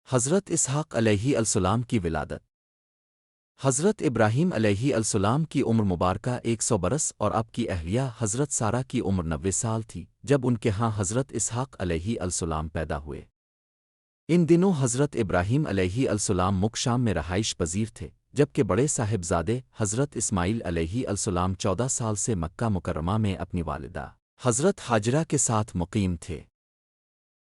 حضرت اسحاق علیہ السلام کی ولادت۔ حضرت ابراہیم علیہ السلام کی عمر مبارکہ 100 برس اور آپ کی اہلیہ حضرت سارہ کی عمر 90 سال تھی جب ان کے ہاں حضرت اسحاق علیہ السلام پیدا ہوئے۔ ان دنوں حضرت ابراہیم علیہ السلام مک شام میں رہائش پذیر تھے، جبکہ بڑے صاحبزادے حضرت اسماعیل علیہ السلام 14 سال سے مکہ مکرمہ میں اپنی والدہ حضرت حاجرہ کے ساتھ مقیم تھے۔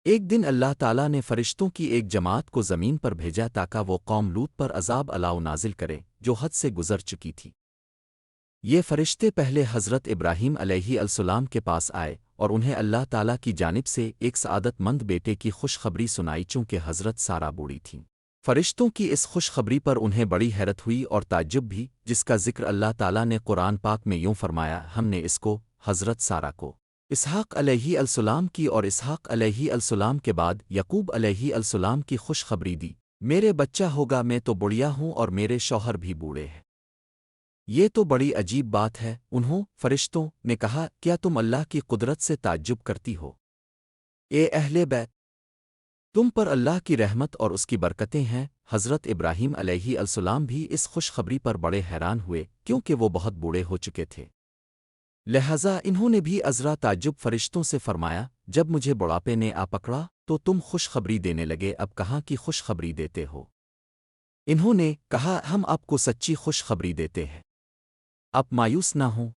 ایک دن اللہ تعالیٰ نے فرشتوں کی ایک جماعت کو زمین پر بھیجا تاکہ وہ قوم لوط پر عذاب الاؤ نازل کرے جو حد سے گزر چکی تھی۔ یہ فرشتے پہلے حضرت ابراہیم علیہ السلام کے پاس آئے اور انہیں اللہ تعالیٰ کی جانب سے ایک سعادت مند بیٹے کی خوشخبری سنائی چونکہ حضرت سارہ بوڑھی تھیں۔ فرشتوں کی اس خوشخبری پر انہیں بڑی حیرت ہوئی اور تعجب بھی، جس کا ذکر اللہ تعالیٰ نے قرآن پاک میں یوں فرمایا، ہم نے اس کو حضرت سارہ کو اسحاق علیہ السلام کی اور اسحاق علیہ السلام کے بعد یعقوب علیہ السلام کی خوشخبری دی، میرے بچہ ہوگا، میں تو بڑھیا ہوں اور میرے شوہر بھی بوڑھے ہیں۔ یہ تو بڑی عجیب بات ہے۔ فرشتوں نے کہا، کیا تم اللہ کی قدرت سے تعجب کرتی ہو؟ اے اہل بیت، تم پر اللہ کی رحمت اور اس کی برکتیں ہیں۔ حضرت ابراہیم علیہ السلام بھی اس خوشخبری پر بڑے حیران ہوئے کیونکہ وہ بہت بوڑھے ہو چکے تھے، لہذا انہوں نے بھی عذرا تعجب فرشتوں سے فرمایا، جب مجھے بڑھاپے نے آ پکڑا تو تم خوشخبری دینے لگے، اب کہاں کی خوشخبری دیتے ہو؟ انہوں نے کہا، ہم آپ کو سچی خوشخبری دیتے ہیں، آپ مایوس نہ ہوں۔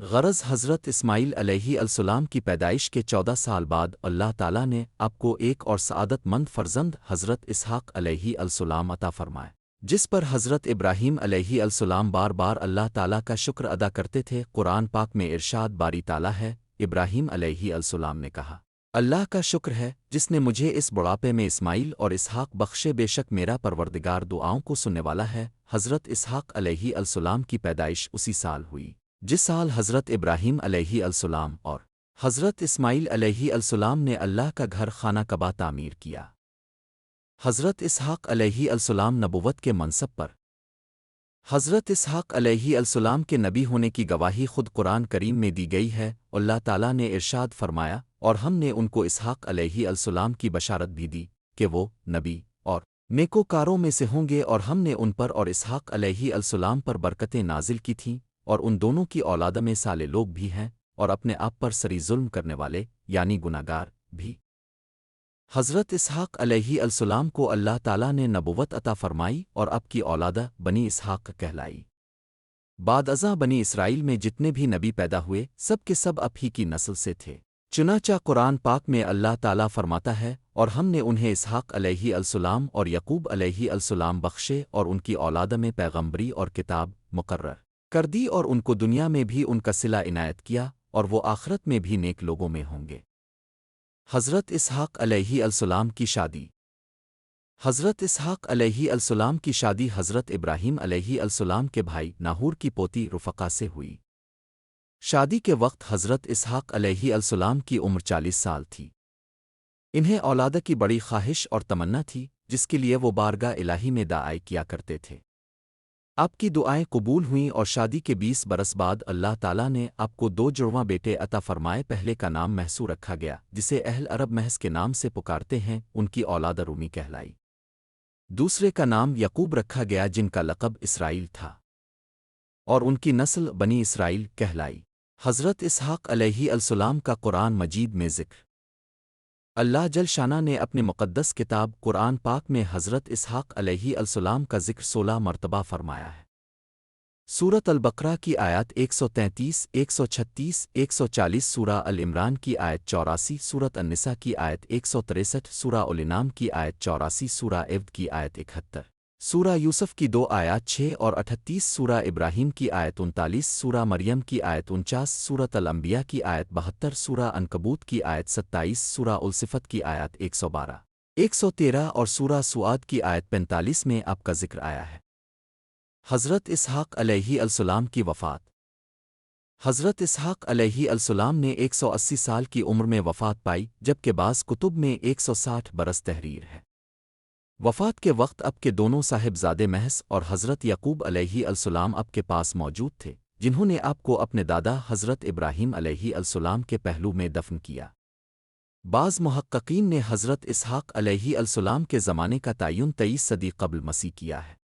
غرض حضرت اسماعیل علیہ السلام کی پیدائش کے 14 سال بعد اللہ تعالیٰ نے آپ کو ایک اور سعادت مند فرزند حضرت اسحاق علیہ السلام عطا فرمائے، جس پر حضرت ابراہیم علیہ السلام بار بار اللہ تعالیٰ کا شکر ادا کرتے تھے۔ قرآن پاک میں ارشاد باری تعالیٰ ہے، ابراہیم علیہ السلام نے کہا، اللہ کا شکر ہے جس نے مجھے اس بڑھاپے میں اسماعیل اور اسحاق بخشے، بے شک میرا پروردگار دعاؤں کو سننے والا ہے۔ حضرت اسحاق علیہ السلام کی پیدائش اسی سال ہوئی جس سال حضرت ابراہیم علیہ السلام اور حضرت اسماعیل علیہ السلام نے اللہ کا گھر خانہ کعبہ تعمیر کیا۔ حضرت اسحاق علیہ السلام نبوت کے منصب پر۔ حضرت اسحاق علیہ السلام کے نبی ہونے کی گواہی خود قرآن کریم میں دی گئی ہے۔ اللہ تعالیٰ نے ارشاد فرمایا، اور ہم نے ان کو اسحاق علیہ السلام کی بشارت بھی دی کہ وہ نبی اور نیکوکاروں میں سے ہوں گے، اور ہم نے ان پر اور اسحاق علیہ السلام پر برکتیں نازل کی تھیں، اور ان دونوں کی اولاد میں سالے لوگ بھی ہیں اور اپنے آپ پر سری ظلم کرنے والے یعنی گناہگار بھی۔ حضرت اسحاق علیہ السلام کو اللہ تعالیٰ نے نبوت عطا فرمائی اور اب کی اولادہ بنی اسحاق کہلائی۔ بعد ازاں بنی اسرائیل میں جتنے بھی نبی پیدا ہوئے سب کے سب اب ہی کی نسل سے تھے۔ چنانچہ قرآن پاک میں اللہ تعالیٰ فرماتا ہے، اور ہم نے انہیں اسحاق علیہ السلام اور یعقوب علیہ السلام بخشے اور ان کی اولاد میں پیغمبری اور کتاب مقرر کر دی، اور ان کو دنیا میں بھی ان کا صلہ عنایت کیا، اور وہ آخرت میں بھی نیک لوگوں میں ہوں گے۔ حضرت اسحاق علیہ السلام کی شادی۔ حضرت اسحاق علیہ السلام کی شادی حضرت ابراہیم علیہ السلام کے بھائی ناہور کی پوتی رفقہ سے ہوئی۔ شادی کے وقت حضرت اسحاق علیہ السلام کی عمر 40 سال تھی۔ انہیں اولاد کی بڑی خواہش اور تمنا تھی، جس کے لیے وہ بارگاہ الہی میں دعائیں کیا کرتے تھے۔ آپ کی دعائیں قبول ہوئیں اور شادی کے 20 برس بعد اللہ تعالیٰ نے آپ کو 2 جڑواں بیٹے عطا فرمائے۔ پہلے کا نام محسو رکھا گیا، جسے اہل عرب محس کے نام سے پکارتے ہیں، ان کی اولاد رومی کہلائی۔ دوسرے کا نام یعقوب رکھا گیا، جن کا لقب اسرائیل تھا، اور ان کی نسل بنی اسرائیل کہلائی۔ حضرت اسحاق علیہ السلام کا قرآن مجید میں ذکر۔ اللہ جل شانہ نے اپنے مقدس کتاب قرآن پاک میں حضرت اسحاق علیہ السلام کا ذکر 16 مرتبہ فرمایا ہے۔ سورۃ البقرہ کی آیات 133، 136، 140، سورہ العمران کی آیت 84، سورۃ النساء کی آیت 163، سورہ الانعام کی آیت 84، سورہ عبد کی آیت 71، سورہ یوسف کی 2 آیات 6 اور 38، سورہ ابراہیم کی آیت 39، سورہ مریم کی آیت 49، سورۃ الانبیاء کی آیت 72، سورہ عنکبوت کی آیت 27، سورہ الصفت کی آیت 112، 113 اور سورہ سعاد کی آیت 45 میں آپ کا ذکر آیا ہے۔ حضرت اسحاق علیہ السلام کی وفات۔ حضرت اسحاق علیہ السلام نے 180 سال کی عمر میں وفات پائی، جبکہ بعض کتب میں 160 برس تحریر ہے۔ وفات کے وقت اب کے دونوں صاحبزادے محض اور حضرت یعقوب علیہ السلام اب کے پاس موجود تھے، جنہوں نے آپ کو اپنے دادا حضرت ابراہیم علیہ السلام کے پہلو میں دفن کیا۔ بعض محققین نے حضرت اسحاق علیہ السلام کے زمانے کا تعین 23 صدی قبل مسیح کیا ہے۔